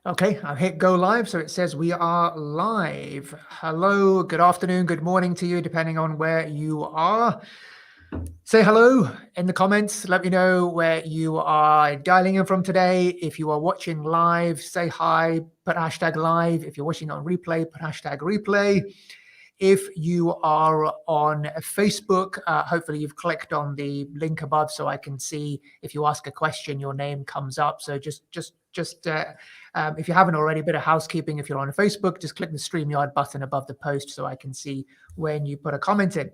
Okay, I've hit go live, so it says we are live. Hello, good afternoon, good morning to you, depending on where you are. Say hello in the comments. Let me know where you are dialing in from today. If you are watching live, say hi, put hashtag live. If you're watching on replay, put hashtag replay. If you are on Facebook, hopefully you've clicked on the link above so I can see if you ask a question, your name comes up. So just if you haven't already, a bit of housekeeping. If you're on Facebook, just click the StreamYard button above the post so I can see when you put a comment in.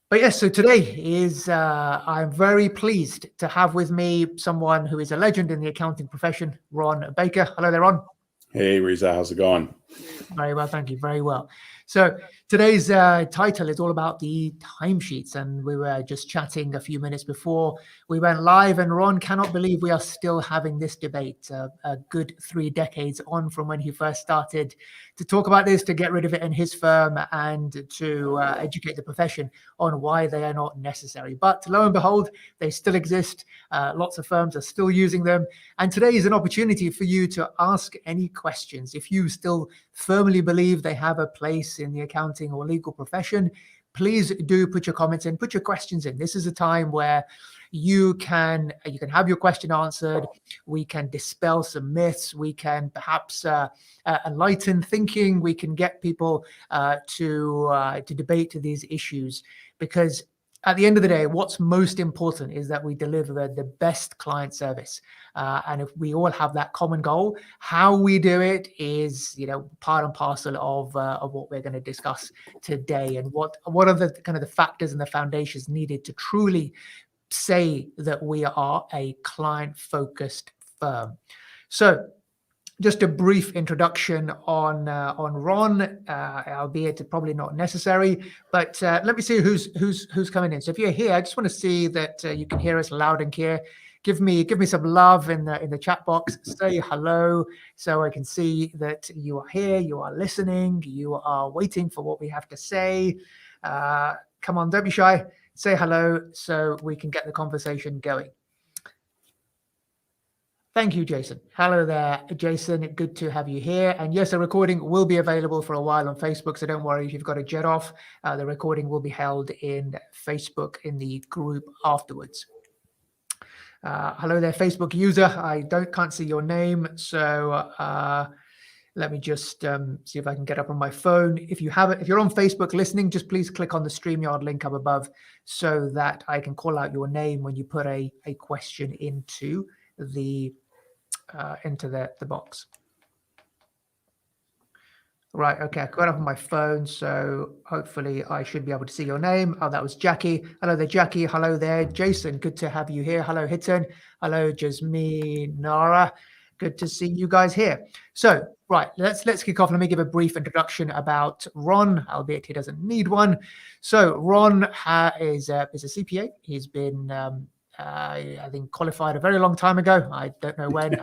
But yes, so today is, I'm very pleased to have with me someone who is a legend in the accounting profession, Ron Baker. Hello there, Ron. Hey, Riza, how's it going? Very well, thank you. Very well. So today's title is all about the timesheets, and we were just chatting a few minutes before we went live, and Ron cannot believe we are still having this debate a good 3 decades on from when he first started to talk about this, to get rid of it in his firm, and to educate the profession on why they are not necessary. But lo and behold, they still exist. Lots of firms are still using them. And today is an opportunity for you to ask any questions. If you still firmly believe they have a place in the accounting or legal profession, please do put your comments in, put your questions in. This is a time where you can have your question answered. We can dispel some myths. We can perhaps enlighten thinking. We can get people to debate these issues, because at the end of the day, what's most important is that we deliver the best client service. And if we all have that common goal, how we do it is, part and parcel of what we're going to discuss today, and what are the kind of the factors and the foundations needed to truly say that we are a client-focused firm. So, just a brief introduction on Ron, albeit probably not necessary. But let me see who's coming in. So if you're here, I just want to see that you can hear us loud and clear. Give me some love in the chat box. Say hello so I can see that you are here. You are listening. You are waiting for what we have to say. Come on, don't be shy. Say hello so we can get the conversation going. Thank you, Jason. Hello there, Jason. Good to have you here. And yes, the recording will be available for a while on Facebook, so don't worry if you've got to jet off. The recording will be held in Facebook in the group afterwards. Hello there, Facebook user. I can't see your name, so let me just see if I can get up on my phone. If you're on Facebook listening, just please click on the StreamYard link up above so that I can call out your name when you put a question into the box. Right, okay, I got up on my phone, so hopefully I should be able to see your name. Oh, that was Jackie. Hello there, Jackie. Hello there, Jason. Good to have you here. Hello, Hiten. Hello, Jasmine, Nara. Good to see you guys here. So, right, let's kick off. Let me give a brief introduction about Ron, albeit he doesn't need one. So, Ron is a CPA. He's been I think qualified a very long time ago. I don't know when.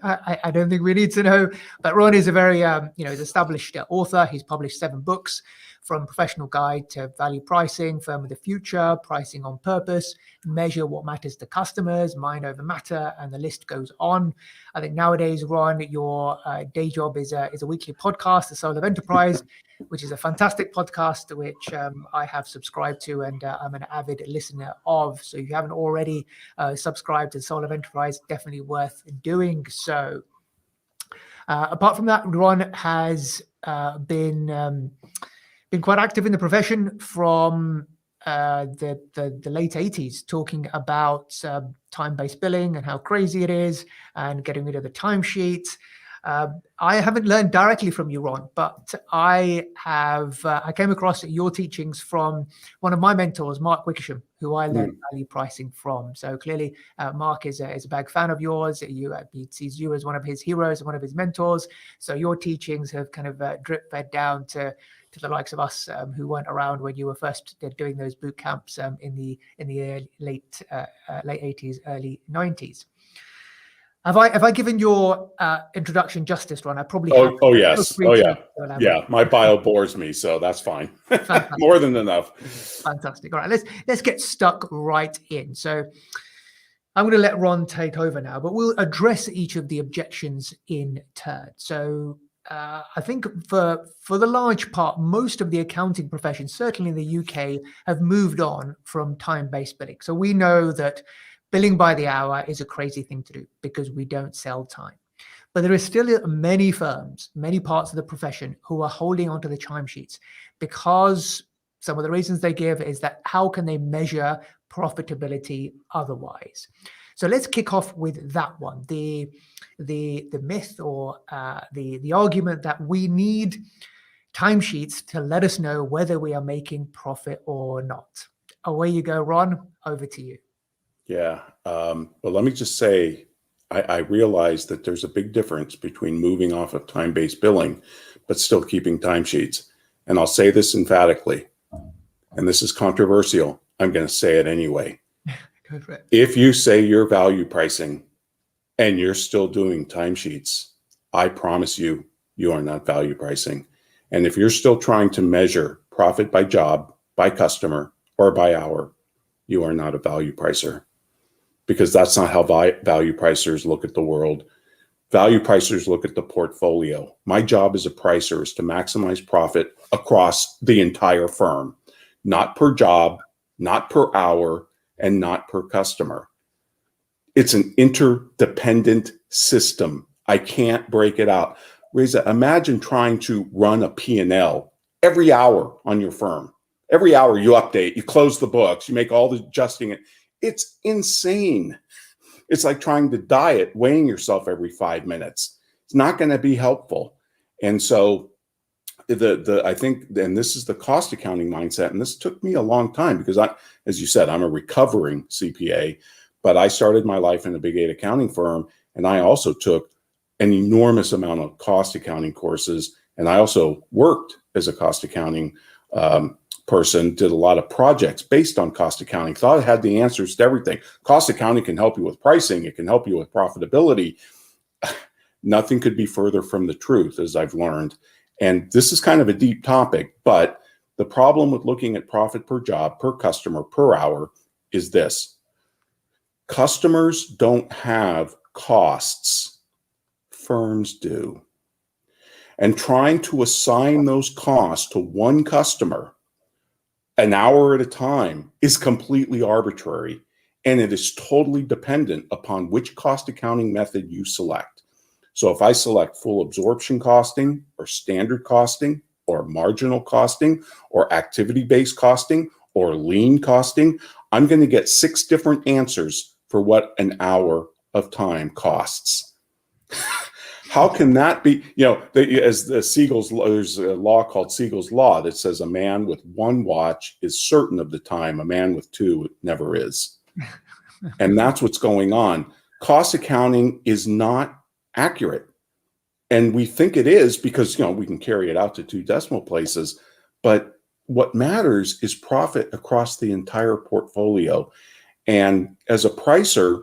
I don't think we need to know. But Ron is a very he's established author. He's published 7 books, from Professional Guide to Value Pricing, Firm of the Future, Pricing on Purpose, Measure What Matters to Customers, Mind Over Matter, and the list goes on. I think nowadays, Ron, your day job is a weekly podcast, The Soul of Enterprise, which is a fantastic podcast, which I have subscribed to, and I'm an avid listener of. So if you haven't already subscribed to The Soul of Enterprise, definitely worth doing so. Apart from that, Ron has been quite active in the profession from the late 80s, talking about time-based billing and how crazy it is, and getting rid of the timesheets. I haven't learned directly from you, Ron, but I came across your teachings from one of my mentors, Mark Wickersham, who I learned value pricing from. So clearly, Mark is a big fan of yours. He sees you as one of his heroes and one of his mentors. So your teachings have kind of drip fed down to the likes of us who weren't around when you were first doing those boot camps in the late 80s, early 90s. Have I given your introduction justice, Ron? I probably have. Oh yes. Oh yeah. Yeah. My bio bores me, so that's fine. More than enough. Fantastic. All right. Let's get stuck right in. So I'm going to let Ron take over now, but we'll address each of the objections in turn. So I think for the large part, most of the accounting professions, certainly in the UK, have moved on from time-based billing. So we know that billing by the hour is a crazy thing to do because we don't sell time. But there are still many firms, many parts of the profession who are holding onto the timesheets because some of the reasons they give is that how can they measure profitability otherwise? So let's kick off with that one, the myth or the argument that we need timesheets to let us know whether we are making profit or not. Away you go, Ron, over to you. Yeah, well, let me just say, I realize that there's a big difference between moving off of time-based billing, but still keeping timesheets. And I'll say this emphatically, and this is controversial. I'm going to say it anyway. Go for it. If you say you're value pricing and you're still doing timesheets, I promise you, you are not value pricing. And if you're still trying to measure profit by job, by customer, or by hour, you are not a value pricer. Because that's not how value pricers look at the world. Value pricers look at the portfolio. My job as a pricer is to maximize profit across the entire firm, not per job, not per hour, and not per customer. It's an interdependent system. I can't break it out. Reza, imagine trying to run a P&L every hour on your firm. Every hour you update, you close the books, you make all the adjusting. It's insane. It's like trying to diet, weighing yourself every 5 minutes. It's not going to be helpful. And so I think, and this is the cost accounting mindset, and this took me a long time because as you said, I'm a recovering CPA, but I started my life in a Big 8 accounting firm, and I also took an enormous amount of cost accounting courses, and I also worked as a cost accounting person, did a lot of projects based on cost accounting, thought I had the answers to everything. Cost accounting can help you with pricing. It can help you with profitability. Nothing could be further from the truth, as I've learned. And this is kind of a deep topic, but the problem with looking at profit per job, per customer, per hour is this. Customers don't have costs. Firms do. And trying to assign those costs to one customer an hour at a time is completely arbitrary, and it is totally dependent upon which cost accounting method you select. So if I select full absorption costing or standard costing or marginal costing or activity-based costing or lean costing, I'm going to get 6 different answers for what an hour of time costs. How can that be? You know, as the Siegel's, there's a law called Siegel's law that says a man with 1 watch is certain of the time. A man with 2 never is. And that's what's going on. Cost accounting is not accurate. And we think it is because, you know, we can carry it out to 2 decimal places. But what matters is profit across the entire portfolio. And as a pricer,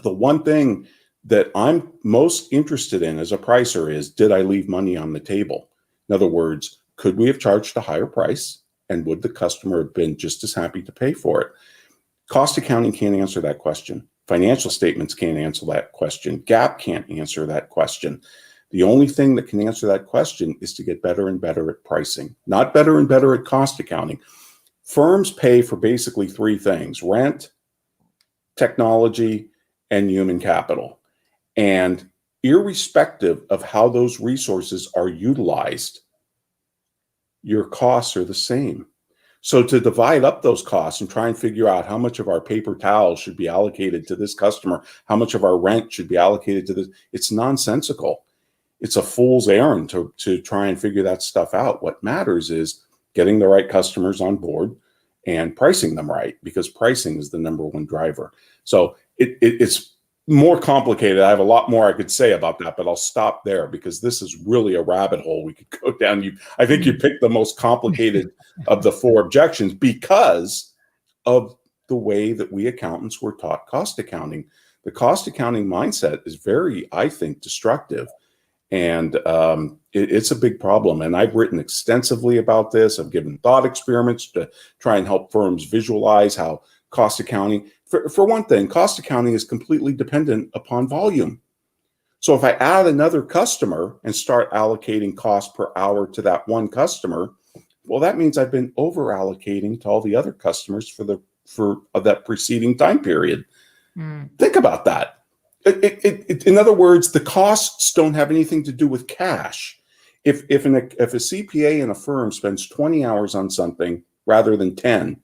the one thing that I'm most interested in as a pricer is, did I leave money on the table? In other words, could we have charged a higher price, and would the customer have been just as happy to pay for it? Cost accounting can't answer that question. Financial statements can't answer that question. GAAP can't answer that question. The only thing that can answer that question is to get better and better at pricing, not better and better at cost accounting. Firms pay for basically 3 things: rent, technology, and human capital. And irrespective of how those resources are utilized, your costs are the same. So to divide up those costs and try and figure out how much of our paper towels should be allocated to this customer, how much of our rent should be allocated to this, it's nonsensical. It's a fool's errand to try and figure that stuff out. What matters is getting the right customers on board and pricing them right, because pricing is the #1 driver. So it's more complicated. I have a lot more I could say about that, but I'll stop there because this is really a rabbit hole we could go down. I think you picked the most complicated of the 4 objections because of the way that we accountants were taught cost accounting. The cost accounting mindset is very, I think, destructive. And it's a big problem. And I've written extensively about this. I've given thought experiments to try and help firms visualize how cost accounting. For one thing, cost accounting is completely dependent upon volume. So if I add another customer and start allocating cost per hour to that one customer, well, that means I've been over allocating to all the other customers for that preceding time period. Think about that. In other words, the costs don't have anything to do with cash. If a CPA in a firm spends 20 hours on something rather than 10,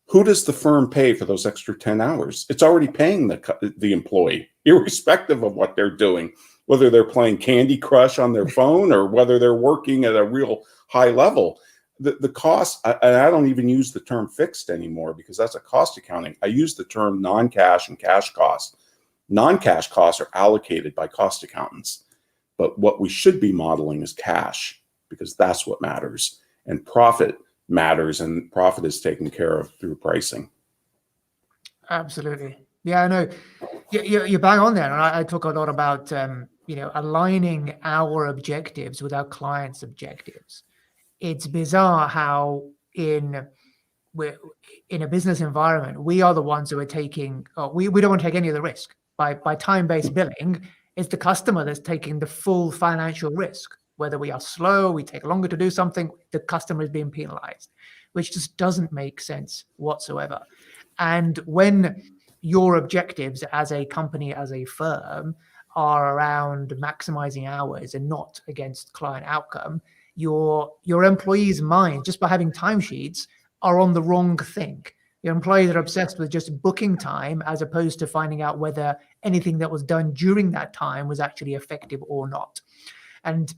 who does the firm pay for those extra 10 hours? It's already paying the employee, irrespective of what they're doing, whether they're playing Candy Crush on their phone or whether they're working at a real high level. The cost, and I don't even use the term fixed anymore because that's a cost accounting. I use the term non-cash and cash costs. Non-cash costs are allocated by cost accountants, but what we should be modeling is cash because that's what matters. And profit matters, and profit is taken care of through pricing. Absolutely. Yeah, I know. You're bang on there. And I talk a lot about, aligning our objectives with our clients' objectives. It's bizarre how in a business environment, we are the ones who are taking, we don't want to take any of the risk. By time-based billing, it's the customer that's taking the full financial risk. Whether we are slow, we take longer to do something, the customer is being penalized, which just doesn't make sense whatsoever. And when your objectives as a company, as a firm, are around maximizing hours and not against client outcome, your employees' minds, just by having timesheets, are on the wrong thing. Your employees are obsessed with just booking time as opposed to finding out whether anything that was done during that time was actually effective or not. And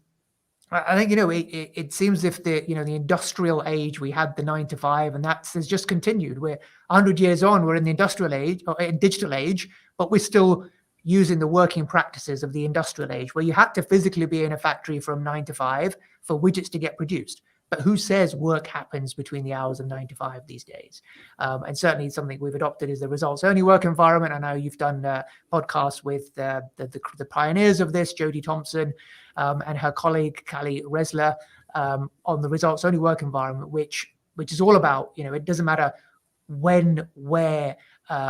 I think, it seems if the industrial age, we had the 9 to 5, and has just continued. We're 100 years on, we're in the industrial age or digital age, but we're still using the working practices of the industrial age where you had to physically be in a factory from 9 to 5 for widgets to get produced. But who says work happens between the hours of 9 to 5 these days? And certainly something we've adopted is the results-only work environment. I know you've done podcasts with the pioneers of this, Jodie Thompson and her colleague, Callie Resler, on the results-only work environment, which is all about, it doesn't matter when, where,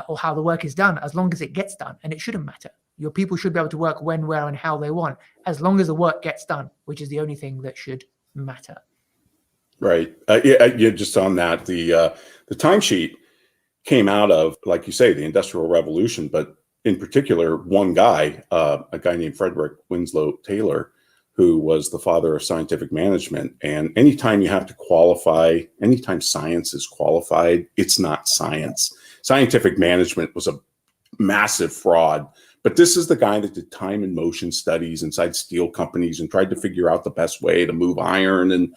or how the work is done, as long as it gets done. And it shouldn't matter. Your people should be able to work when, where, and how they want, as long as the work gets done, which is the only thing that should matter. Right. Yeah, just on that, the timesheet came out of, like you say, the Industrial Revolution, but in particular, one guy, a guy named Frederick Winslow Taylor, who was the father of scientific management. And anytime you have to qualify, anytime science is qualified, it's not science. Scientific management was a massive fraud. But this is the guy that did time and motion studies inside steel companies and tried to figure out the best way to move iron and,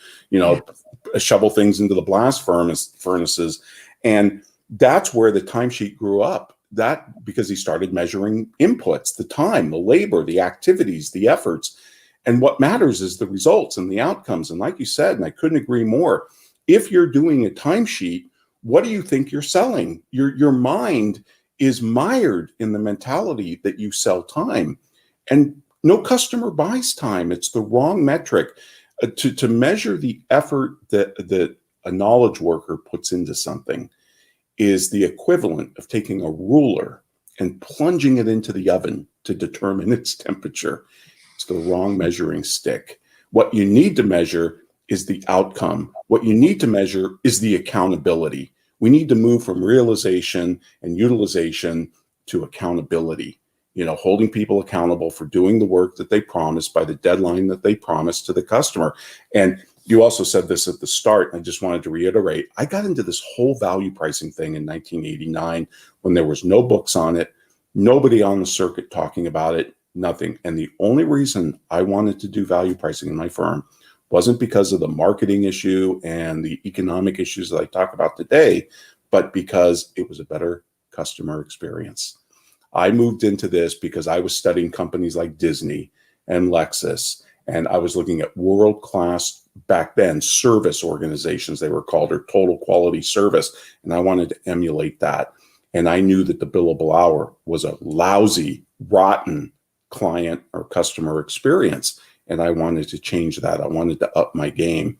shovel things into the blast furnaces. And that's where the timesheet grew up. That because he started measuring inputs, the time, the labor, the activities, the efforts. And what matters is the results and the outcomes. And like you said, and I couldn't agree more, if you're doing a timesheet, what do you think you're selling? Your mind is mired in the mentality that you sell time. And no customer buys time. It's the wrong metric. To measure the effort that a knowledge worker puts into something is the equivalent of taking a ruler and plunging it into the oven to determine its temperature. It's the wrong measuring stick. What you need to measure is the outcome. What you need to measure is the accountability. We need to move from realization and utilization to accountability, holding people accountable for doing the work that they promised by the deadline that they promised to the customer. And you also said this at the start, and I just wanted to reiterate, I got into this whole value pricing thing in 1989 when there was no books on it, nobody on the circuit talking about it, nothing. And the only reason I wanted to do value pricing in my firm wasn't because of the marketing issue and the economic issues that I talk about today, but because it was a better customer experience. I moved into this because I was studying companies like Disney and Lexus, and I was looking at world-class, back then, service organizations, they were called, or total quality service, and I wanted to emulate that. And I knew that the billable hour was a lousy, rotten client or customer experience. And I wanted to change that. I wanted to up my game.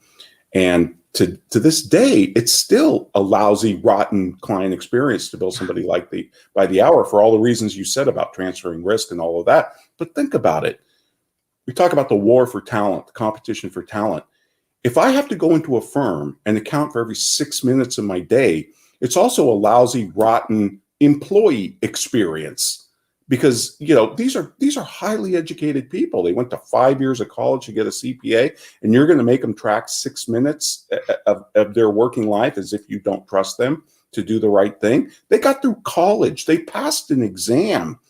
And to this day, it's still a lousy, rotten client experience to bill somebody like by the hour for all the reasons you said about transferring risk and all of that. But think about it. We talk about the war for talent, the competition for talent. If I have to go into a firm and account for every 6 minutes of my day, it's also a lousy, rotten employee experience. Because, you know, these are highly educated people. They went to 5 years of college to get a CPA, and you're going to make them track 6 minutes of their working life as if you don't trust them to do the right thing. They got through college. They passed an exam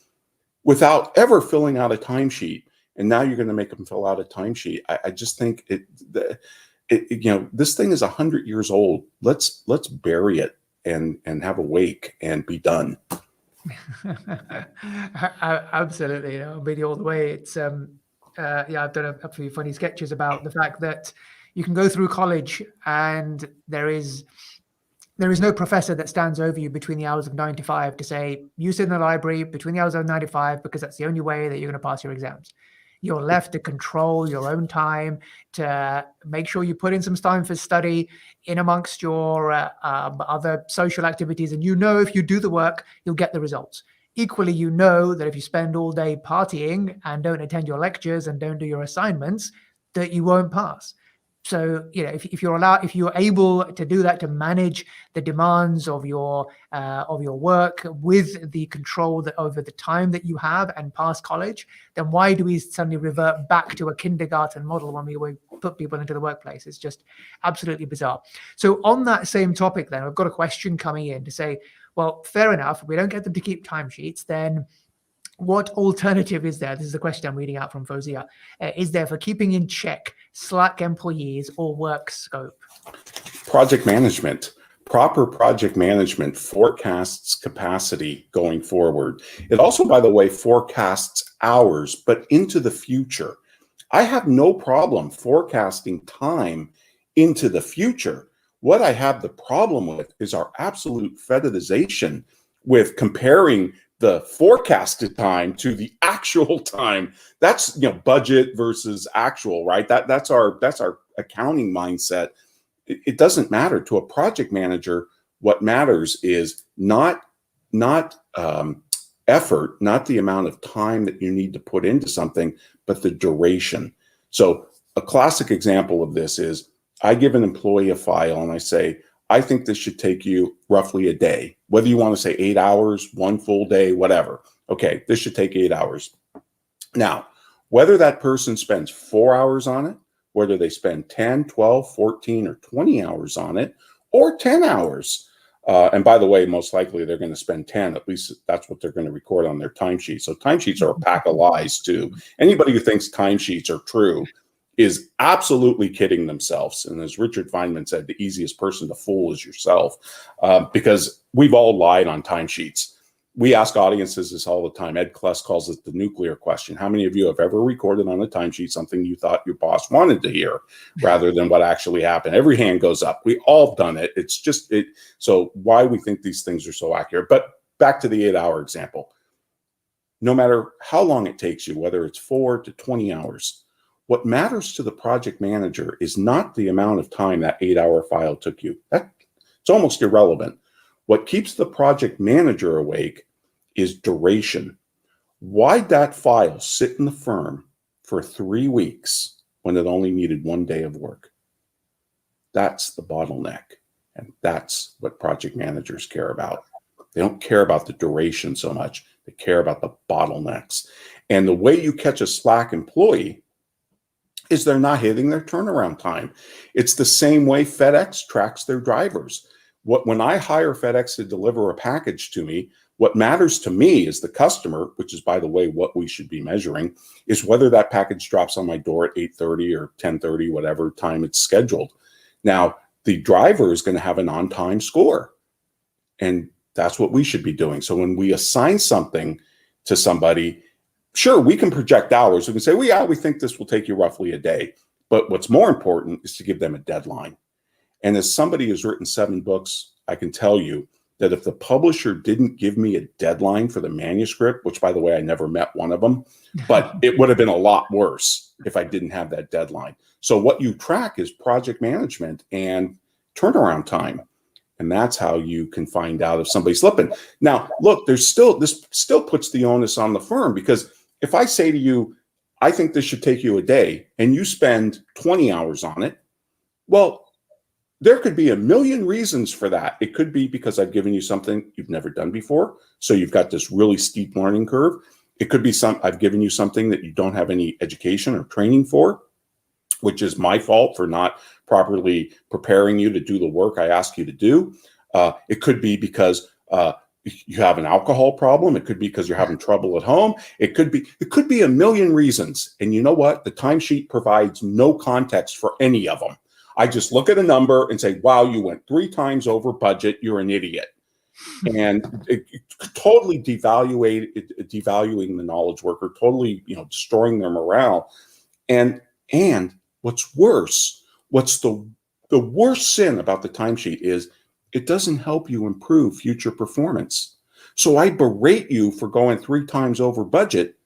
without ever filling out a timesheet, and now you're going to make them fill out a timesheet. I just think you know, this thing is 100 years old. Let's bury it and have a wake and be done. Absolutely, you know, video all the way. It's yeah, I've done a few funny sketches about the fact that you can go through college and there is no professor that stands over you between the hours of 9 to 5 to say, you sit in the library between the hours of 9 to 5 because that's the only way that you're going to pass your exams. You're left to control your own time, to make sure you put in some time for study in amongst your other social activities. And you know, if you do the work, you'll get the results. Equally, you know that if you spend all day partying and don't attend your lectures and don't do your assignments, that you won't pass. So, you know, if you're able to do that, to manage the demands of your work with the control over the time that you have and pass college, then why do we suddenly revert back to a kindergarten model when we put people into the workplace? It's just absolutely bizarre. So on that same topic, then I've got a question coming in to say, well, fair enough. If we don't get them to keep timesheets, then what alternative is there? This is the question I'm reading out from Fozia. Is there for keeping in check Slack employees or work scope? Project management. Proper project management forecasts capacity going forward. It also, by the way, forecasts hours, but into the future. I have no problem forecasting time into the future. What I have the problem with is our absolute fetishization with comparing the forecasted time to the actual time. That's, you know, budget versus actual, right? That's our accounting mindset. It doesn't matter to a project manager. What matters is not effort, not the amount of time that you need to put into something, but the duration. So a classic example of this is I give an employee a file and I say, I think this should take you roughly a day, whether you want to say 8 hours, 1 full day, whatever. Okay, this should take 8 hours. Now, whether that person spends 4 hours on it, whether they spend 10, 12, 14, or 20 hours on it, or 10 hours. And by the way, most likely they're going to spend 10, at least that's what they're going to record on their timesheet. So timesheets are a pack of lies too. Anybody who thinks timesheets are true is absolutely kidding themselves. And as Richard Feynman said, the easiest person to fool is yourself, because we've all lied on timesheets. We ask audiences this all the time. Ed Kless calls it the nuclear question. How many of you have ever recorded on a timesheet something you thought your boss wanted to hear rather than what actually happened? Every hand goes up. We all done it. It's just it. So why we think these things are so accurate. But back to the 8-hour example. No matter how long it takes you, whether it's 4 to 20 hours, what matters to the project manager is not the amount of time that 8-hour file took you. It's almost irrelevant. What keeps the project manager awake is duration. Why'd that file sit in the firm for 3 weeks when it only needed 1 day of work? That's the bottleneck. And that's what project managers care about. They don't care about the duration so much. They care about the bottlenecks. And the way you catch a Slack employee is they're not hitting their turnaround time. It's the same way FedEx tracks their drivers. When I hire FedEx to deliver a package to me, what matters to me as the customer, which is, by the way, what we should be measuring, is whether that package drops on my door at 8:30 or 10:30, whatever time it's scheduled. Now, the driver is going to have an on-time score, and that's what we should be doing. So when we assign something to somebody, sure, we can project hours. We can say, well, yeah, we think this will take you roughly a day. But what's more important is to give them a deadline. And as somebody who's written 7 books, I can tell you that if the publisher didn't give me a deadline for the manuscript, which by the way, I never met one of them, but it would have been a lot worse if I didn't have that deadline. So what you track is project management and turnaround time. And that's how you can find out if somebody's slipping. Now, look, this still puts the onus on the firm, because if I say to you, I think this should take you a day, and you spend 20 hours on it, well, there could be a million reasons for that. It could be because I've given you something you've never done before, so you've got this really steep learning curve. It could be I've given you something that you don't have any education or training for, which is my fault for not properly preparing you to do the work I ask you to do. It could be because you have an alcohol problem. It could be because you're having trouble at home. It could be a million reasons. And you know what? The timesheet provides no context for any of them. I just look at a number and say, wow, you went 3 times over budget. You're an idiot. And it totally devaluing the knowledge worker, totally, destroying their morale. And what's worse, the worst sin about the timesheet is it doesn't help you improve future performance. So I berate you for going 3 times over budget,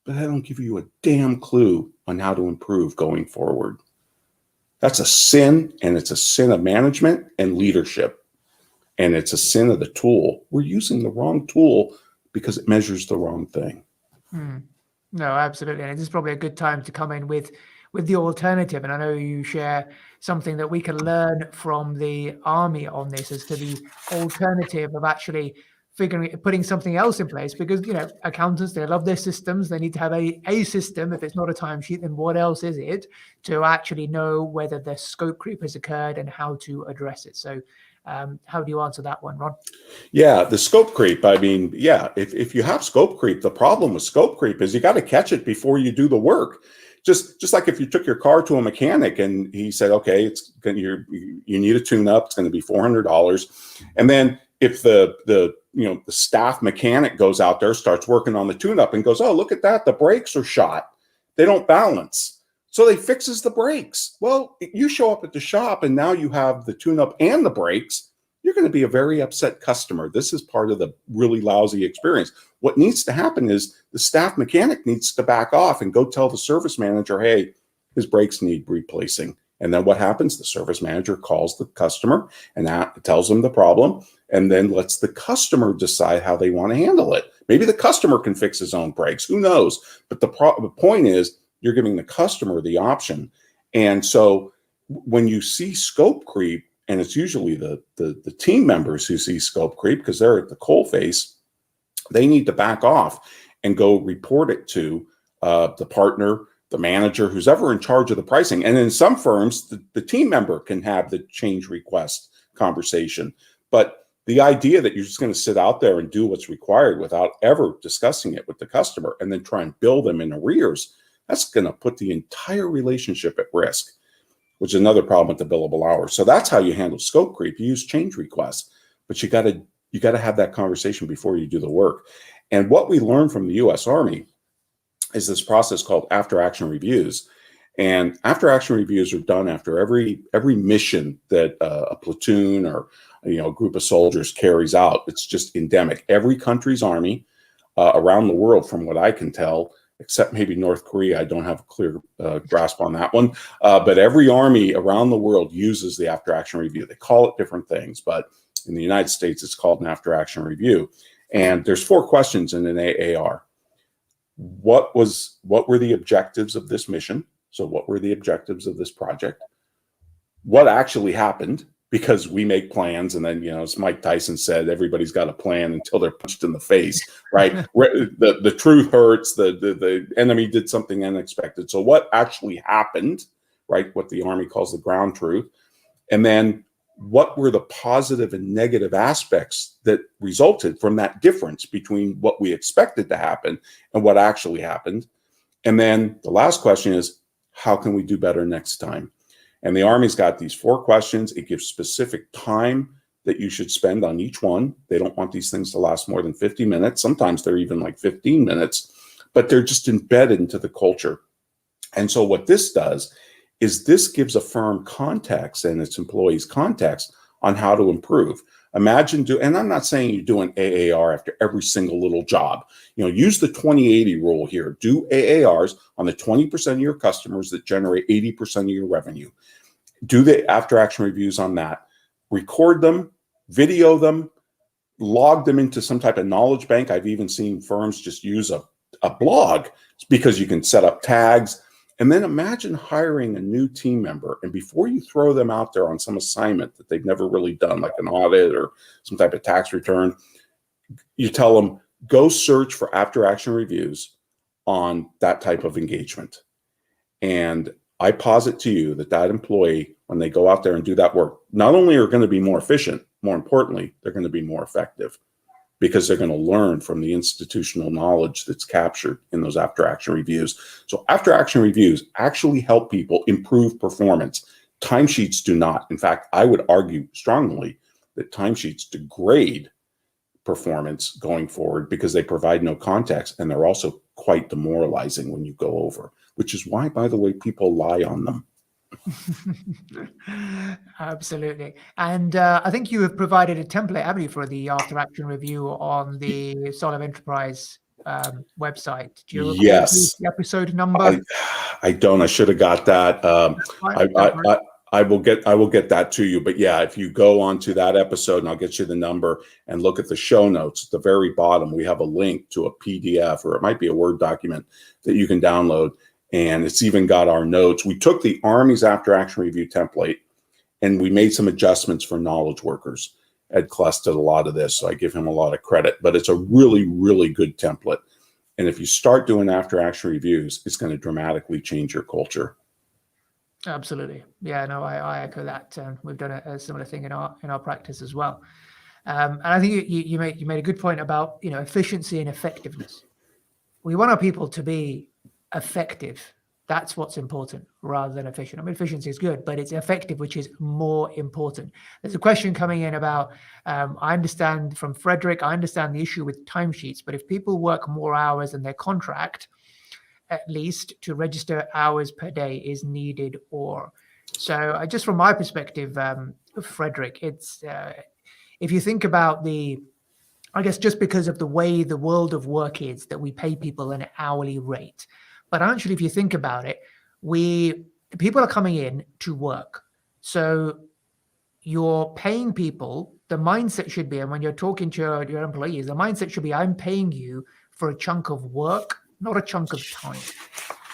but I don't give you a damn clue on how to improve going forward. That's a sin, and it's a sin of management and leadership. And it's a sin of the tool. We're using the wrong tool because it measures the wrong thing. No, absolutely. And this is probably a good time to come in with the alternative. And I know you share something that we can learn from the Army on this as to the alternative of actually putting something else in place, because, accountants, they love their systems. They need to have a system. If it's not a timesheet, then what else is it, to actually know whether the scope creep has occurred and how to address it. So how do you answer that one, Ron? Yeah, the scope creep. I mean, if you have scope creep, the problem with scope creep is you got to catch it before you do the work. Just like if you took your car to a mechanic and he said, okay, you need a tune-up, it's going to be $400. And then if the staff mechanic goes out there, starts working on the tune-up and goes, oh, look at that, the brakes are shot. They don't balance. So they fixes the brakes. Well, you show up at the shop and now you have the tune-up and the brakes. You're going to be a very upset customer. This is part of the really lousy experience. What needs to happen is the staff mechanic needs to back off and go tell the service manager, hey, his brakes need replacing. And then what happens? The service manager calls the customer and tells them the problem, and then lets the customer decide how they want to handle it. Maybe the customer can fix his own brakes. Who knows? But the point is, you're giving the customer the option. And so when you see scope creep, and it's usually the team members who see scope creep because they're at the coalface, they need to back off and go report it to the partner, the manager, who's ever in charge of the pricing. And in some firms, the team member can have the change request conversation. But the idea that you're just going to sit out there and do what's required without ever discussing it with the customer and then try and bill them in arrears, that's going to put the entire relationship at risk, which is another problem with the billable hours. So that's how you handle scope creep. You use change requests, but you got to have that conversation before you do the work. And what we learned from the U.S. Army is this process called after-action reviews. And after-action reviews are done after every mission that a platoon or a group of soldiers carries out. It's just endemic. Every country's army around the world, from what I can tell, except maybe North Korea, I don't have a clear grasp on that one. But every army around the world uses the after-action review. They call it different things, but in the United States, it's called an after-action review. And there's 4 questions in an AAR. What were the objectives of this mission? So what were the objectives of this project? What actually happened? Because we make plans, and then, as Mike Tyson said, everybody's got a plan until they're punched in the face, right? The truth hurts. The enemy did something unexpected. So what actually happened, right? What the Army calls the ground truth. And then what were the positive and negative aspects that resulted from that difference between what we expected to happen and what actually happened? And then the last question is, how can we do better next time? And the Army's got these 4 questions. It gives specific time that you should spend on each one. They don't want these things to last more than 50 minutes. Sometimes they're even like 15 minutes, but they're just embedded into the culture. And so what this does is this gives a firm context and its employees context on how to improve. Imagine and I'm not saying you do an AAR after every single little job. Use the 20-80 rule here. Do AARs on the 20% of your customers that generate 80% of your revenue. Do the after action reviews on that. Record them, video them, log them into some type of knowledge bank. I've even seen firms just use a blog because you can set up tags. And then imagine hiring a new team member, and before you throw them out there on some assignment that they've never really done, like an audit or some type of tax return, you tell them, go search for after action reviews on that type of engagement. And I posit to you that employee, when they go out there and do that work, not only are going to be more efficient, more importantly, they're going to be more effective, because they're going to learn from the institutional knowledge that's captured in those after action reviews. So after action reviews actually help people improve performance. Timesheets do not. In fact, I would argue strongly that timesheets degrade performance going forward because they provide no context, and they're also quite demoralizing when you go over, which is why, by the way, people lie on them. Absolutely. And I think you have provided a template, haven't you, for the after action review on the Solid Enterprise website. Do you recall Yes. the episode number? I don't. I should have got that. I will get that to you. But yeah, if you go onto that episode, and I'll get you the number, and look at the show notes at the very bottom, we have a link to a PDF, or it might be a Word document that you can download. And it's even got our notes. We took the Army's after action review template and we made some adjustments for knowledge workers. Ed Kless did a lot of this, so I give him a lot of credit, but it's a really, really good template. And if you start doing after action reviews, it's going to dramatically change your culture. Absolutely. Yeah, no, I echo that. We've done a similar thing in our practice as well. And I think you made a good point about, efficiency and effectiveness. We want our people to be effective. That's what's important rather than efficient. I mean, efficiency is good, but it's effective, which is more important. There's a question coming in about, I understand from Frederick, I understand the issue with timesheets, but if people work more hours than their contract, at least to register hours per day is needed, or so. Just from my perspective, Frederick, it's if you think about I guess just because of the way the world of work is, that we pay people an hourly rate. But actually, if you think about it, people are coming in to work. So you're paying people, the mindset should be, and when you're talking to your employees, the mindset should be, I'm paying you for a chunk of work, not a chunk of time.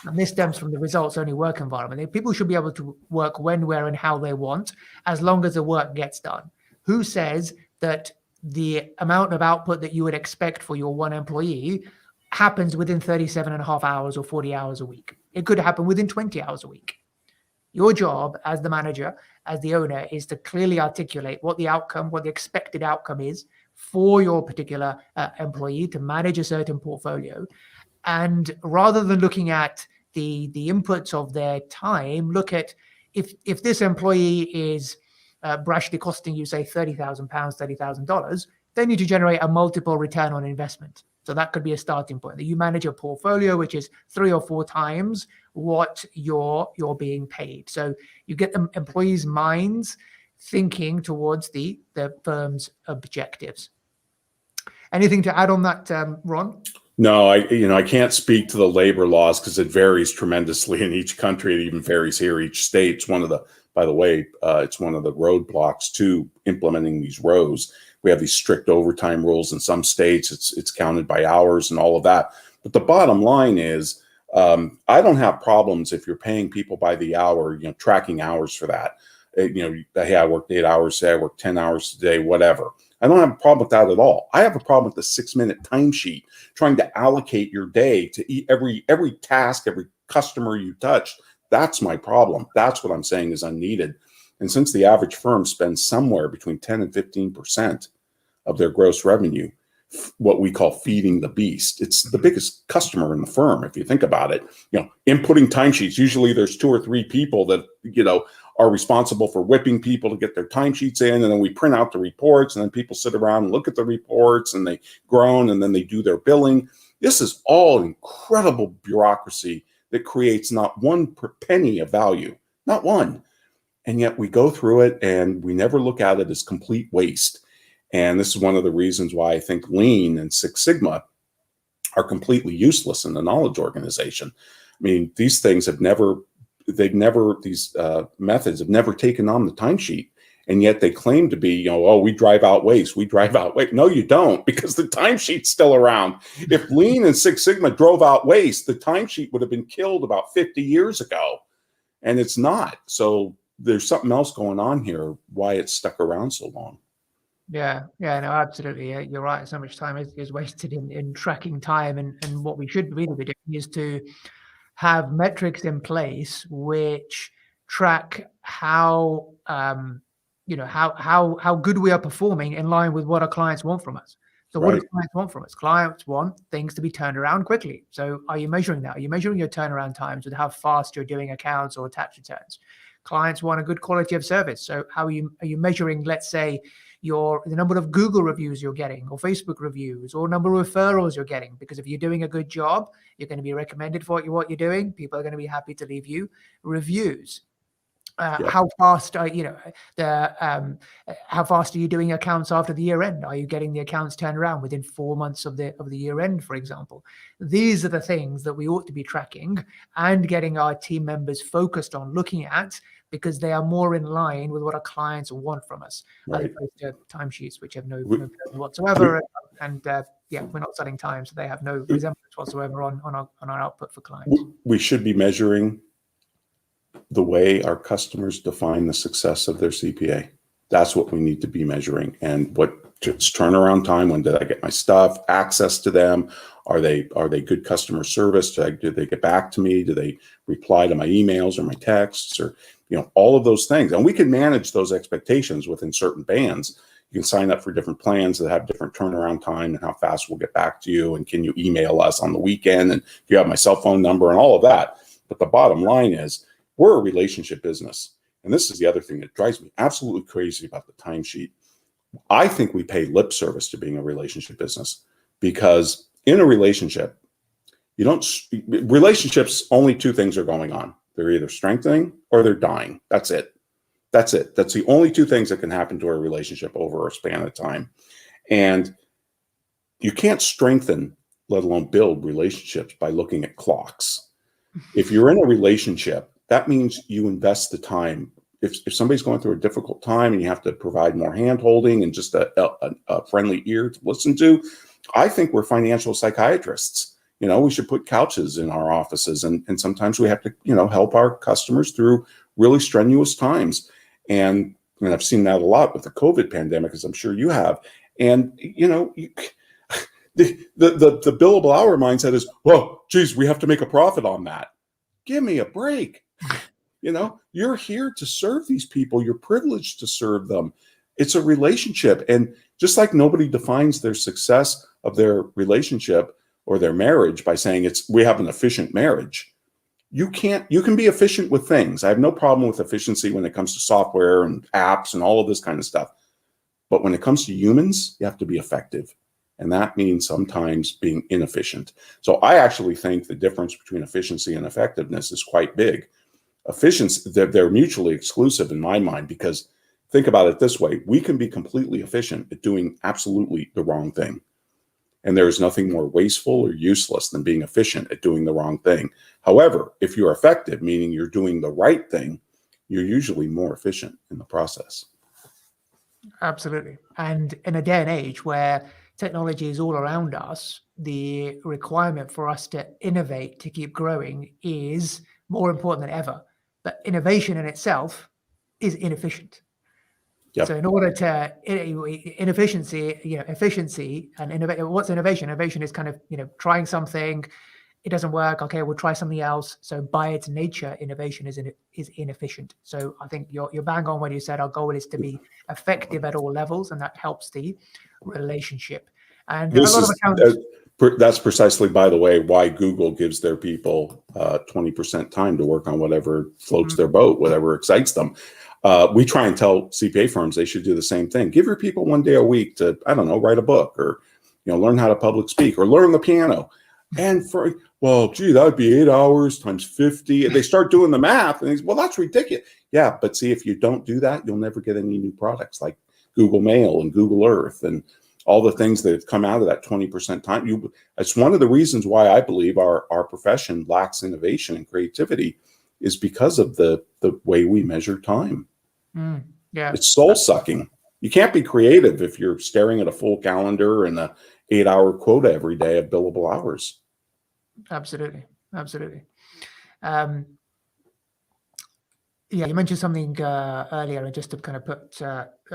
And this stems from the results-only work environment. People should be able to work when, where, and how they want, as long as the work gets done. Who says that the amount of output that you would expect for your one employee happens within 37 and a half hours or 40 hours a week? It could happen within 20 hours a week. Your job as the manager, as the owner, is to clearly articulate what the expected outcome is for your particular employee to manage a certain portfolio. And rather than looking at the inputs of their time, look at if this employee is brashly costing you, say, £30,000, $30,000, they need to generate a multiple return on investment. So that could be a starting point, that you manage a portfolio which is 3 or 4 times what you're being paid. So you get the employees' minds thinking towards the firm's objectives. Anything to add on that, Ron? No, I can't speak to the labor laws because it varies tremendously in each country. It even varies here. Each state. It's one of the roadblocks to implementing these rows. We have these strict overtime rules in some states. It's counted by hours and all of that. But the bottom line is, I don't have problems if you're paying people by the hour, tracking hours for that. Hey, I worked 8 hours today, I worked 10 hours today, whatever. I don't have a problem with that at all. I have a problem with the 6-minute timesheet, trying to allocate your day to every task, every customer you touch. That's my problem. That's what I'm saying is unneeded. And since the average firm spends somewhere between 10 and 15% of their gross revenue, what we call feeding the beast, it's the biggest customer in the firm. If you think about it, inputting timesheets, usually there's 2 or 3 people that, are responsible for whipping people to get their timesheets in. And then we print out the reports, and then people sit around and look at the reports, and they groan, and then they do their billing. This is all incredible bureaucracy that creates not one penny of value, not one. And yet we go through it and we never look at it as complete waste. And this is one of the reasons why I think Lean and Six Sigma are completely useless in the knowledge organization. I mean, these things have never, these methods have never taken on the timesheet. And yet they claim to be, oh, we drive out waste. We drive out waste. No, you don't, because the timesheet's still around. If Lean and Six Sigma drove out waste, the timesheet would have been killed about 50 years ago. And it's not. So there's something else going on here, why it's stuck around so long. Yeah, no, absolutely. You're right. So much time is wasted in tracking time. And what we should really be doing is to have metrics in place which track how how good we are performing in line with what our clients want from us. So what do clients want from us? Clients want things to be turned around quickly. So are you measuring that? Are you measuring your turnaround times with how fast you're doing accounts or tax returns? Clients want a good quality of service. So how are you measuring, let's say, the number of Google reviews you're getting, or Facebook reviews, or number of referrals you're getting? Because if you're doing a good job, you're going to be recommended for what you're doing. People are going to be happy to leave you reviews. How fast are how fast are you doing accounts after the year end? Are you getting the accounts turned around within 4 months of the year end, for example? These are the things that we ought to be tracking and getting our team members focused on looking at, because they are more in line with what our clients want from us, as opposed to timesheets, which have no value whatsoever. And we're not selling time, so they have no resemblance whatsoever on our output for clients. We should be measuring the way our customers define the success of their CPA. That's what we need to be measuring. And it's turnaround time. When did I get my stuff? Access to them? Are they good customer service? Do they get back to me? Do they reply to my emails or my texts, or all of those things? And we can manage those expectations within certain bands. You can sign up for different plans that have different turnaround time and how fast we'll get back to you. And can you email us on the weekend? And you have my cell phone number and all of that. But the bottom line is, we're a relationship business. And this is the other thing that drives me absolutely crazy about the timesheet. I think we pay lip service to being a relationship business, because in a relationship, relationships, only two things are going on. They're either strengthening or they're dying. That's it. That's the only two things that can happen to a relationship over a span of time. And you can't strengthen, let alone build, relationships by looking at clocks. If you're in a relationship, that means you invest the time. If somebody's going through a difficult time and you have to provide more hand-holding and just a friendly ear to listen to, I think we're financial psychiatrists. We should put couches in our offices, and sometimes we have to, help our customers through really strenuous times. And I've seen that a lot with the COVID pandemic, as I'm sure you have. And, the billable hour mindset is, well, geez, we have to make a profit on that. Give me a break. You're here to serve these people. You're privileged to serve them. It's a relationship. And just like nobody defines their success of their relationship or their marriage by saying we have an efficient marriage. You can be efficient with things. I have no problem with efficiency when it comes to software and apps and all of this kind of stuff. But when it comes to humans, you have to be effective. And that means sometimes being inefficient. So I actually think the difference between efficiency and effectiveness is quite big. Efficiency, they're mutually exclusive in my mind, because think about it this way. We can be completely efficient at doing absolutely the wrong thing. And there is nothing more wasteful or useless than being efficient at doing the wrong thing. However, if you're effective, meaning you're doing the right thing, you're usually more efficient in the process. Absolutely. And in a day and age where technology is all around us, the requirement for us to innovate, to keep growing, is more important than ever. But innovation in itself is inefficient. Yep. So in order to efficiency and innovation, what's innovation? Innovation is kind of, trying something, it doesn't work. Okay, we'll try something else. So by its nature, innovation is inefficient. So I think you're bang on when you said our goal is to be effective at all levels, and that helps the relationship. And that's precisely, by the way, why Google gives their people 20% time to work on whatever floats their boat, whatever excites them. We try and tell CPA firms they should do the same thing. Give your people 1 day a week to, write a book, or, learn how to public speak, or learn the piano. And that would be 8 hours times 50. And they start doing the math, and well, that's ridiculous. Yeah, but see, if you don't do that, you'll never get any new products. Like Google Mail and Google Earth and all the things that have come out of that 20% time. It's one of the reasons why I believe our profession lacks innovation and creativity is because of the way we measure time. Yeah. It's soul sucking. You can't be creative if you're staring at a full calendar and a 8-hour quota every day of billable hours. Absolutely. Absolutely. Yeah, you mentioned something earlier, and just to kind of put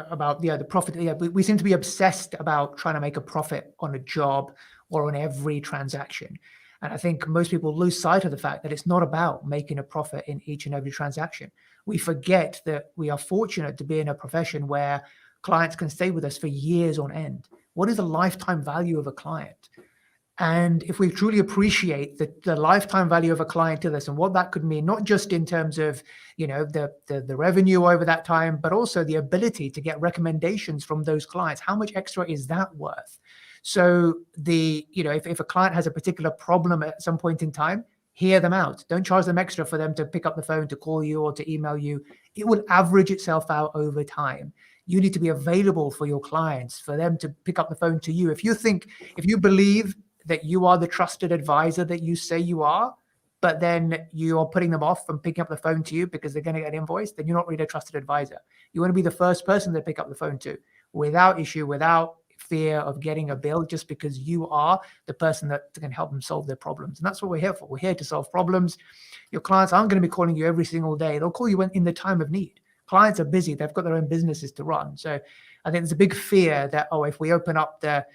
about the profit. Yeah, we seem to be obsessed about trying to make a profit on a job or on every transaction, and I think most people lose sight of the fact that it's not about making a profit in each and every transaction. We forget that we are fortunate to be in a profession where clients can stay with us for years on end. What is the lifetime value of a client? And if we truly appreciate the lifetime value of a client to this and what that could mean, not just in terms of, the revenue over that time, but also the ability to get recommendations from those clients, how much extra is that worth? So if a client has a particular problem at some point in time, hear them out. Don't charge them extra for them to pick up the phone, to call you or to email you. It will average itself out over time. You need to be available for your clients, for them to pick up the phone to you. If you believe that you are the trusted advisor that you say you are, but then you're putting them off from picking up the phone to you because they're going to get invoiced, then you're not really a trusted advisor. You want to be the first person to pick up the phone to, without issue, without fear of getting a bill, just because you are the person that can help them solve their problems. And that's what we're here for. We're here to solve problems. Your clients aren't going to be calling you every single day. They'll call you in the time of need. Clients are busy. They've got their own businesses to run. So I think there's a big fear that, if we open up the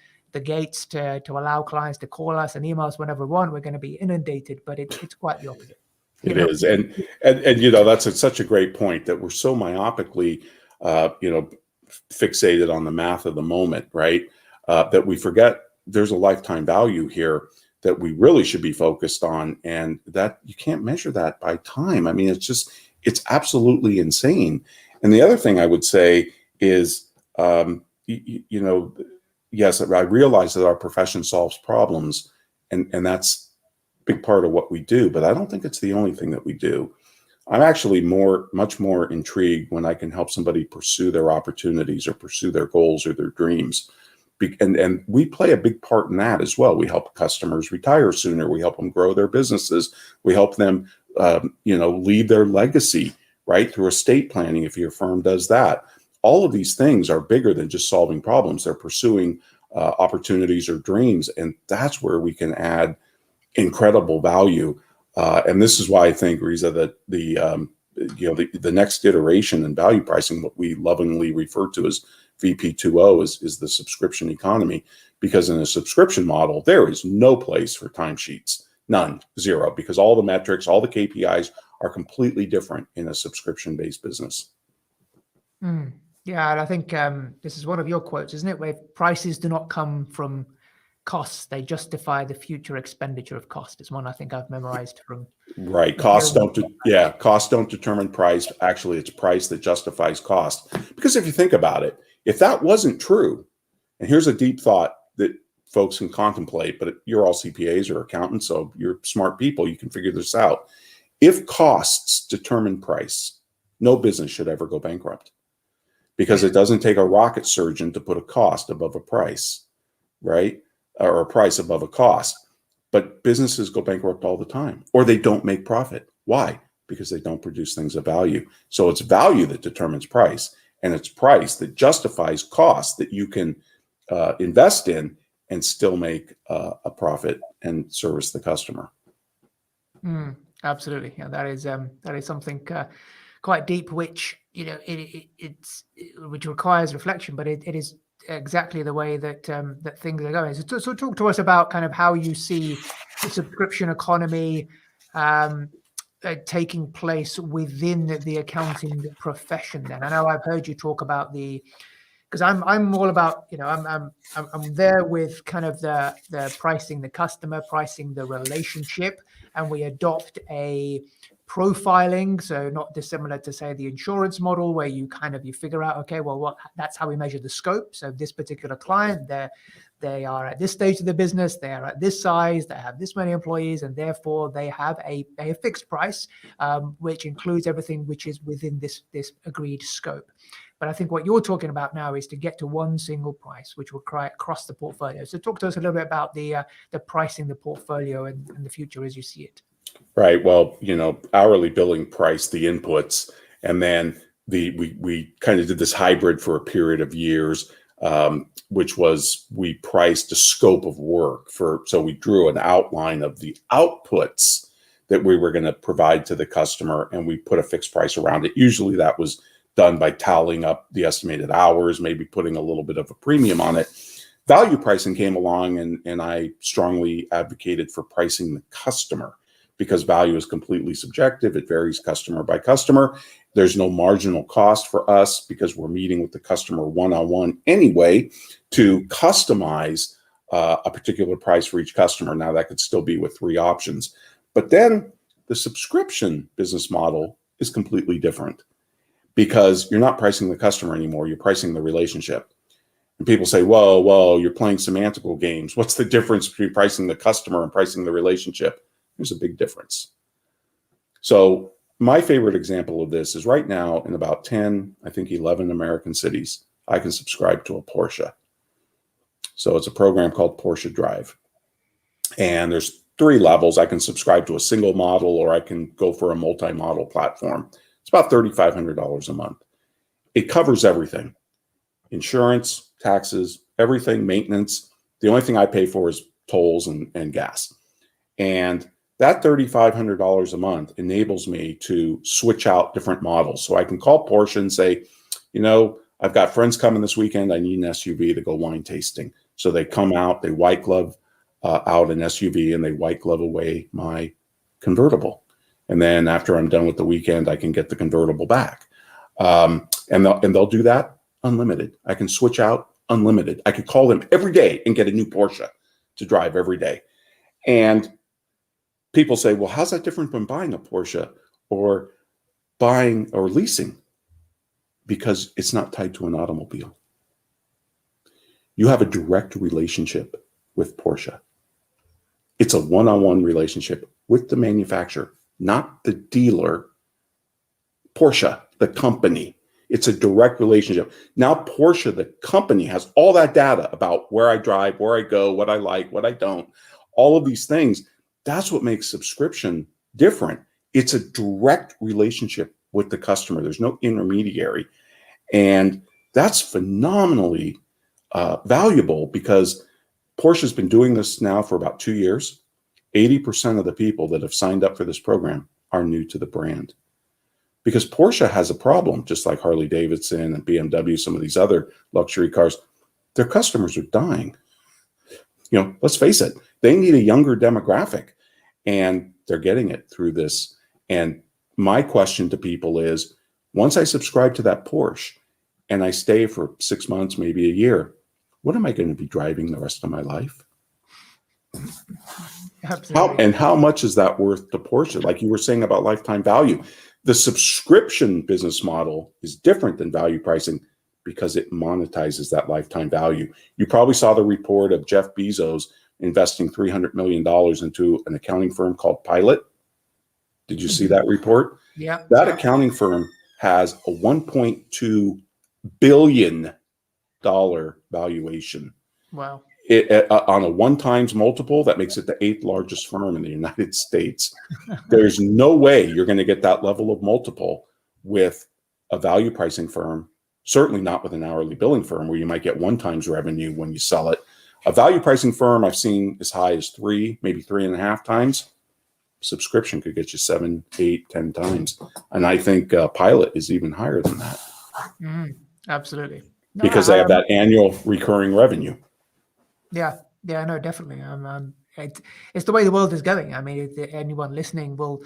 gates to allow clients to call us and email us whenever we want, we're going to be inundated, but it's quite the opposite. It is. And that's such a great point, that we're so myopically, fixated on the math of the moment, right? That we forget there's a lifetime value here that we really should be focused on. And that you can't measure that by time. I mean, it's absolutely insane. And the other thing I would say is, yes, I realize that our profession solves problems, and that's a big part of what we do, but I don't think it's the only thing that we do. I'm actually much more intrigued when I can help somebody pursue their opportunities or pursue their goals or their dreams. And we play a big part in that as well. We help customers retire sooner. We help them grow their businesses. We help them, leave their legacy, right, through estate planning, if your firm does that. All of these things are bigger than just solving problems. They're pursuing opportunities or dreams, and that's where we can add incredible value. And this is why I think, Riza, that the next iteration in value pricing, what we lovingly refer to as VP2O, is the subscription economy. Because in a subscription model, there is no place for timesheets, none, zero, because all the metrics, all the KPIs are completely different in a subscription-based business. Yeah, and I think this is one of your quotes, isn't it? Where prices do not come from costs, they justify the future expenditure of cost. It's one I think I've memorized from. Right. Costs don't determine price. Actually, it's price that justifies cost. Because if you think about it, if that wasn't true, and here's a deep thought that folks can contemplate, but you're all CPAs or accountants, so you're smart people, you can figure this out. If costs determine price, no business should ever go bankrupt. Because it doesn't take a rocket surgeon to put a cost above a price, right? Or a price above a cost. But businesses go bankrupt all the time, or they don't make profit. Why? Because they don't produce things of value. So it's value that determines price, and it's price that justifies costs that you can invest in and still make a profit and service the customer. Absolutely. Yeah, that is something quite deep, which which requires reflection, but it is exactly the way that that things are going. So talk to us about kind of how you see the subscription economy taking place within the accounting profession. Then I know I've heard you talk about because I'm all about, I'm there with kind of the pricing the customer, pricing the relationship, and we adopt a profiling, so not dissimilar to, say, the insurance model, where you figure out, okay, well, that's how we measure the scope. So this particular client, they are at this stage of the business, they are at this size, they have this many employees, and therefore they have a fixed price, which includes everything which is within this agreed scope. But I think what you're talking about now is to get to one single price, which will cry across the portfolio. So talk to us a little bit about the pricing the portfolio and the future as you see it. Right. Well, hourly billing price, the inputs, and then we kind of did this hybrid for a period of years, which was we priced a scope of work so we drew an outline of the outputs that we were going to provide to the customer, and we put a fixed price around it. Usually that was done by tallying up the estimated hours, maybe putting a little bit of a premium on it. Value pricing came along, and I strongly advocated for pricing the customer, because value is completely subjective. It varies customer by customer. There's no marginal cost for us because we're meeting with the customer one-on-one anyway to customize a particular price for each customer. Now, that could still be with 3 options. But then the subscription business model is completely different, because you're not pricing the customer anymore. You're pricing the relationship. And people say, well, you're playing semantical games. What's the difference between pricing the customer and pricing the relationship? There's a big difference. So my favorite example of this is right now in about 10, I think 11 American cities, I can subscribe to a Porsche. So it's a program called Porsche Drive. And there's 3 levels. I can subscribe to a single model, or I can go for a multi-model platform. It's about $3,500 a month. It covers everything: insurance, taxes, everything, maintenance. The only thing I pay for is tolls and gas. And that $3,500 a month enables me to switch out different models. So I can call Porsche and say, I've got friends coming this weekend. I need an SUV to go wine tasting. So they come out, they white glove out an SUV, and they white glove away my convertible. And then after I'm done with the weekend, I can get the convertible back. And they'll do that unlimited. I can switch out unlimited. I could call them every day and get a new Porsche to drive every day. And people say, well, how's that different from buying a Porsche or buying or leasing? Because it's not tied to an automobile. You have a direct relationship with Porsche. It's a one-on-one relationship with the manufacturer, not the dealer. Porsche, the company. It's a direct relationship. Now, Porsche, the company, has all that data about where I drive, where I go, what I like, what I don't, all of these things. That's what makes subscription different. It's a direct relationship with the customer. There's no intermediary. And that's phenomenally valuable, because Porsche's been doing this now for about 2 years. 80% of the people that have signed up for this program are new to the brand. Because Porsche has a problem, just like Harley Davidson and BMW, some of these other luxury cars. Their customers are dying. Let's face it, they need a younger demographic, and they're getting it through this. And my question to people is, once I subscribe to that Porsche and I stay for 6 months, maybe a year, what am I going to be driving the rest of my life? Absolutely. How much is that worth to Porsche? Like you were saying about lifetime value, the subscription business model is different than value pricing because it monetizes that lifetime value. You probably saw the report of Jeff Bezos investing $300 million into an accounting firm called Pilot. Did you see that report? Yeah. That accounting firm has a $1.2 billion valuation. Wow. On a 1x multiple, that makes it the 8th largest firm in the United States. There's no way you're going to get that level of multiple with a value pricing firm, certainly not with an hourly billing firm where you might get 1x revenue when you sell it. A value pricing firm I've seen as high as 3, maybe 3.5 times. Subscription could get you 7, 8, 10 times. And I think Pilot is even higher than that. Absolutely. Because they have that annual recurring revenue. Yeah, no, definitely. It's the way the world is going. I mean, anyone listening will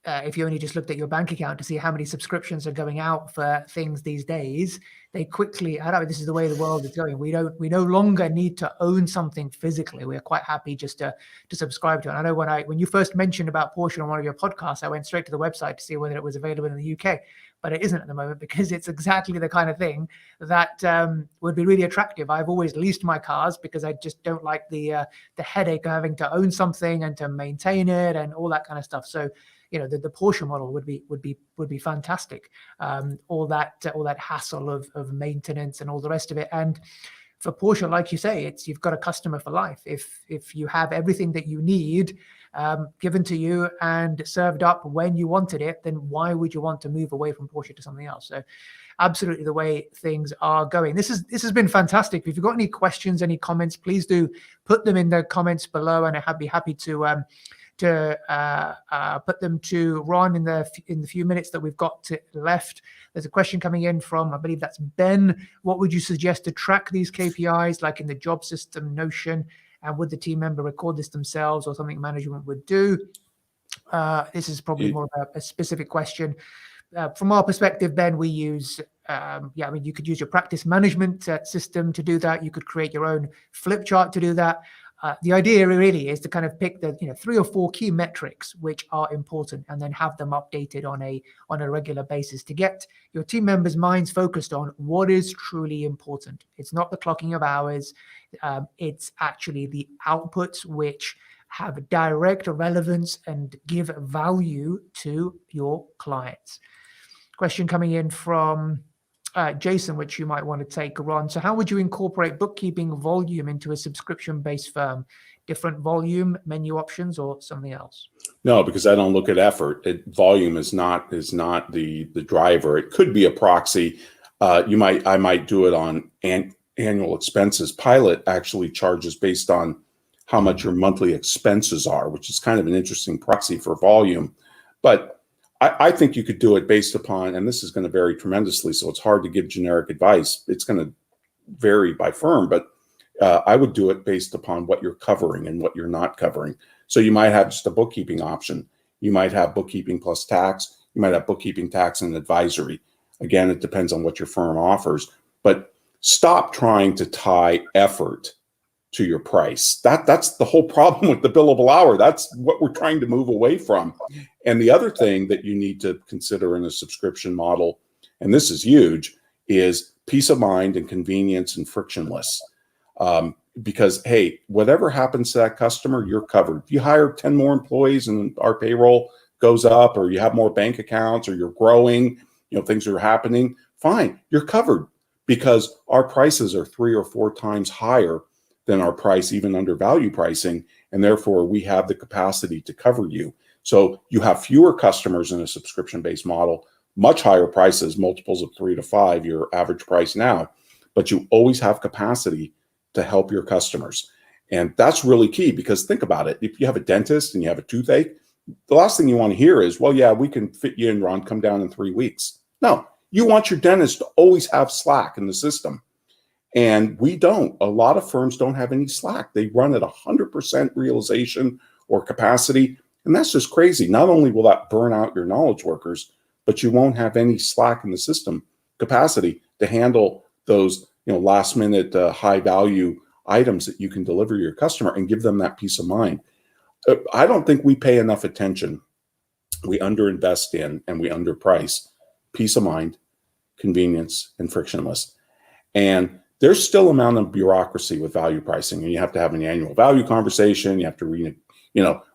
if you only just looked at your bank account to see how many subscriptions are going out for things these days, they quickly, this is the way the world is going. We no longer need to own something physically. We're quite happy just to subscribe to it. And I know when you first mentioned about Porsche on one of your podcasts, I went straight to the website to see whether it was available in the UK. but it isn't at the moment because it's exactly the kind of thing that would be really attractive. I've always leased my cars because I just don't like the headache of having to own something and to maintain it and all that kind of stuff. So, the Porsche model would be fantastic. All that hassle of maintenance and all the rest of it. And for Porsche, like you say, you've got a customer for life. If you have everything that you need given to you and served up when you wanted it, then why would you want to move away from Porsche to something else? So absolutely the way things are going. This has been fantastic. If you've got any questions, any comments, please do put them in the comments below, and I'd be happy to put them to Ron in the few minutes that we've got left. There's a question coming in from, I believe that's Ben. What would you suggest to track these KPIs, like in the job system Notion? And would the team member record this themselves or something management would do? This is probably more of a specific question. From our perspective, Ben, we use, you could use your practice management system to do that. You could create your own flip chart to do that. The idea really is to kind of pick the 3 or 4 key metrics which are important, and then have them updated on a regular basis to get your team members' minds focused on what is truly important. It's not the clocking of hours. It's actually the outputs which have direct relevance and give value to your clients. Question coming in from Jason, which you might want to take, Ron. So how would you incorporate bookkeeping volume into a subscription-based firm? Different volume, menu options, or something else? No, because I don't look at effort. Volume is not the driver. It could be a proxy. I might do it on annual expenses. Pilot actually charges based on how much your monthly expenses are, which is kind of an interesting proxy for volume. But I think you could do it based upon, and this is going to vary tremendously, so it's hard to give generic advice. It's going to vary by firm, but I would do it based upon what you're covering and what you're not covering. So you might have just a bookkeeping option. You might have bookkeeping plus tax. You might have bookkeeping, tax, and advisory. Again, it depends on what your firm offers. But stop trying to tie effort to your price. That's the whole problem with the billable hour. That's what we're trying to move away from. And the other thing that you need to consider in a subscription model, and this is huge, is peace of mind and convenience and frictionless. Because, hey, whatever happens to that customer, you're covered. If you hire 10 more employees and our payroll goes up, or you have more bank accounts, or you're growing, things are happening, fine, you're covered, because our prices are 3 or 4 times higher than our price, even under value pricing. And therefore, we have the capacity to cover you. So you have fewer customers in a subscription-based model, much higher prices, multiples of 3 to 5, your average price now, but you always have capacity to help your customers. And that's really key, because think about it. If you have a dentist and you have a toothache, the last thing you want to hear is, well, yeah, we can fit you in, Ron, come down in 3 weeks. No, you want your dentist to always have slack in the system. And we don't. A lot of firms don't have any slack. They run at 100% realization or capacity. And that's just crazy. Not only will that burn out your knowledge workers, but you won't have any slack in the system capacity to handle those last minute high value items that you can deliver your customer and give them that peace of mind. I don't think we pay enough attention. We underinvest in and we underprice peace of mind, convenience, and frictionless. And there's still an amount of bureaucracy with value pricing, and you have to have an annual value conversation. You have to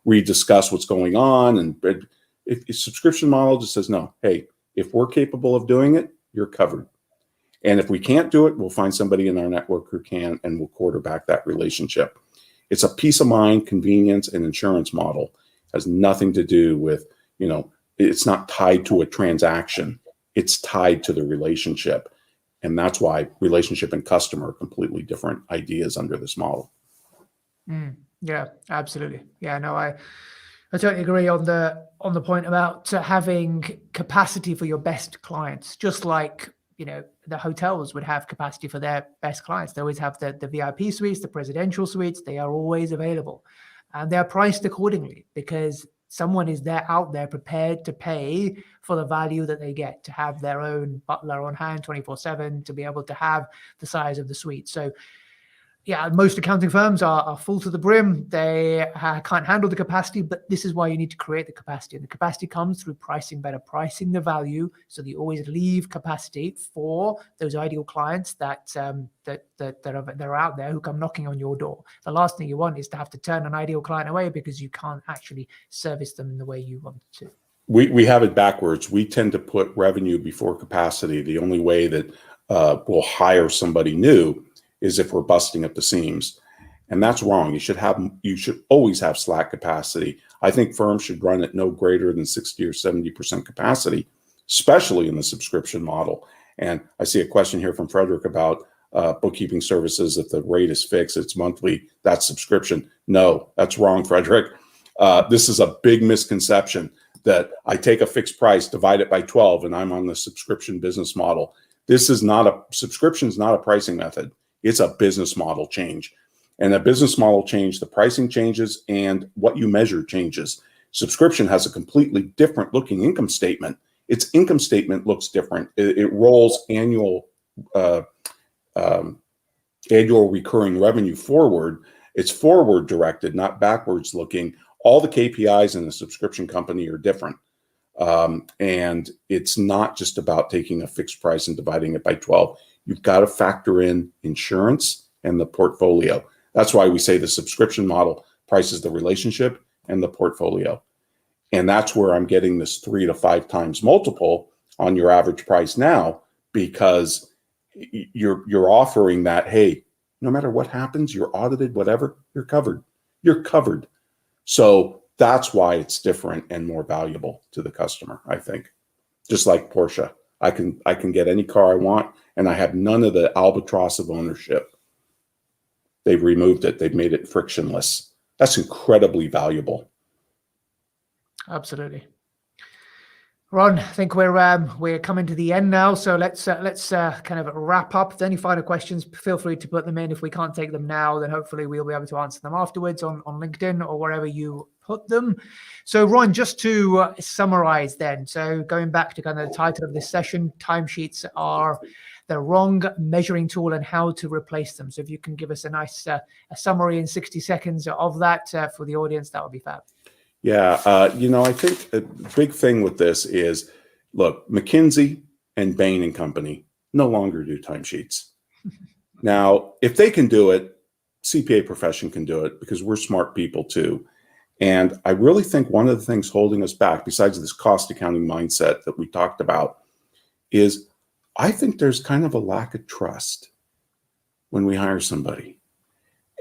rediscuss what's going on. And if a subscription model just says, no, hey, if we're capable of doing it, you're covered. And if we can't do it, we'll find somebody in our network who can, and we'll quarterback that relationship. It's a peace of mind, convenience, and insurance model. It has nothing to do with, it's not tied to a transaction. It's tied to the relationship. And that's why relationship and customer are completely different ideas under this model. Yeah, absolutely. Yeah, no, I totally agree on the point about having capacity for your best clients. Just like, the hotels would have capacity for their best clients. They always have the VIP suites, the presidential suites. They are always available, and they're priced accordingly, because someone is out there prepared to pay for the value that they get, to have their own butler on hand 24/7, to be able to have the size of the suite. So Yeah, most accounting firms are full to the brim. They can't handle the capacity, but this is why you need to create the capacity. And the capacity comes through pricing better, pricing the value, so that you always leave capacity for those ideal clients that are out there who come knocking on your door. The last thing you want is to have to turn an ideal client away because you can't actually service them in the way you want to. We have it backwards. We tend to put revenue before capacity. The only way that we'll hire somebody new is if we're busting at the seams. And that's wrong. You should always have slack capacity. I think firms should run at no greater than 60 or 70% capacity, especially in the subscription model. And I see a question here from Frederick about bookkeeping services. If the rate is fixed, it's monthly, that's subscription. No, that's wrong, Frederick. This is a big misconception that I take a fixed price, divide it by 12, and I'm on the subscription business model. Subscription is not a pricing method. It's a business model change. And a business model change, the pricing changes and what you measure changes. Subscription has a completely different looking income statement. Its income statement looks different. It rolls annual recurring revenue forward. It's forward directed, not backwards looking. All the KPIs in the subscription company are different. And it's not just about taking a fixed price and dividing it by 12. You've got to factor in insurance and the portfolio. That's why we say the subscription model prices the relationship and the portfolio. And that's where I'm getting this 3 to 5 times multiple on your average price now, because you're offering that, hey, no matter what happens, you're audited, whatever, you're covered. You're covered. So that's why it's different and more valuable to the customer, I think. Just like Porsche. I can get any car I want, and I have none of the albatross of ownership. They've removed it. They've made it frictionless. That's incredibly valuable. Absolutely. Ron, I think we're coming to the end now, so let's kind of wrap up. If there's any final questions, feel free to put them in. If we can't take them now, then hopefully we'll be able to answer them afterwards on LinkedIn or wherever you put them. So Ron, just to summarize then, so going back to kind of the title of this session, timesheets are the wrong measuring tool and how to replace them. So if you can give us a nice a summary in 60 seconds of that for the audience, that would be fab. Yeah, I think a big thing with this is, look, McKinsey and Bain and Company no longer do timesheets. Now, if they can do it, CPA profession can do it, because we're smart people too. And I really think one of the things holding us back, besides this cost accounting mindset that we talked about, is I think there's kind of a lack of trust when we hire somebody.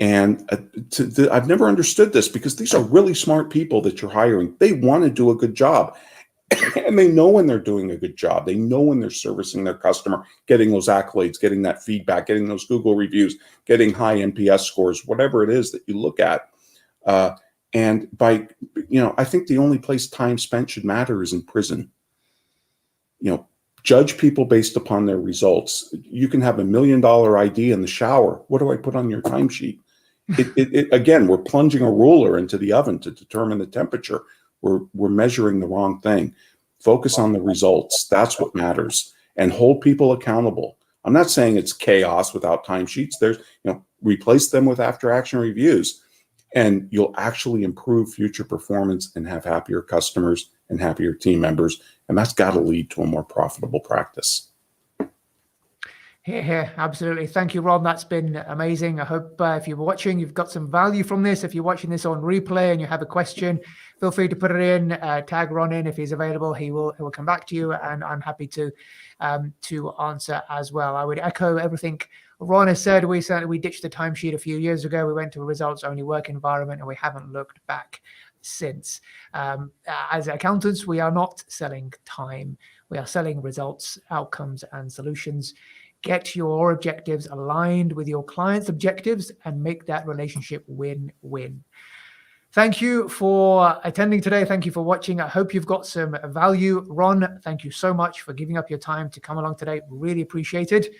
And I've never understood this, because these are really smart people that you're hiring. They want to do a good job. And they know when they're doing a good job. They know when they're servicing their customer, getting those accolades, getting that feedback, getting those Google reviews, getting high NPS scores, whatever it is that you look at. And I think the only place time spent should matter is in prison. Judge people based upon their results. You can have $1 million ID in the shower. What do I put on your timesheet? Again, we're plunging a ruler into the oven to determine the temperature. We're measuring the wrong thing. Focus on the results. That's what matters. And hold people accountable. I'm not saying it's chaos without timesheets. Replace them with after action reviews, and you'll actually improve future performance and have happier customers and happier team members. And that's got to lead to a more profitable practice. Here, absolutely. Thank you, Ron. That's been amazing. I hope if you're watching, you've got some value from this. If you're watching this on replay and you have a question, feel free to put it in. Tag Ron in if he's available. He will come back to you, and I'm happy to answer as well. I would echo everything Ron has said. We ditched the timesheet a few years ago. We went to a results-only work environment, and we haven't looked back since. As accountants, we are not selling time. We are selling results, outcomes, and solutions. Get your objectives aligned with your client's objectives and make that relationship win-win. Thank you for attending today. Thank you for watching. I hope you've got some value. Ron, thank you so much for giving up your time to come along today. Really appreciate it.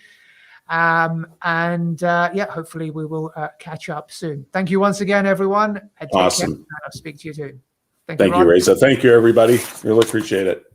Hopefully we will catch up soon. Thank you once again, everyone. Awesome. I'll speak to you soon. Thank you, Reza. Thank you, everybody. Really appreciate it.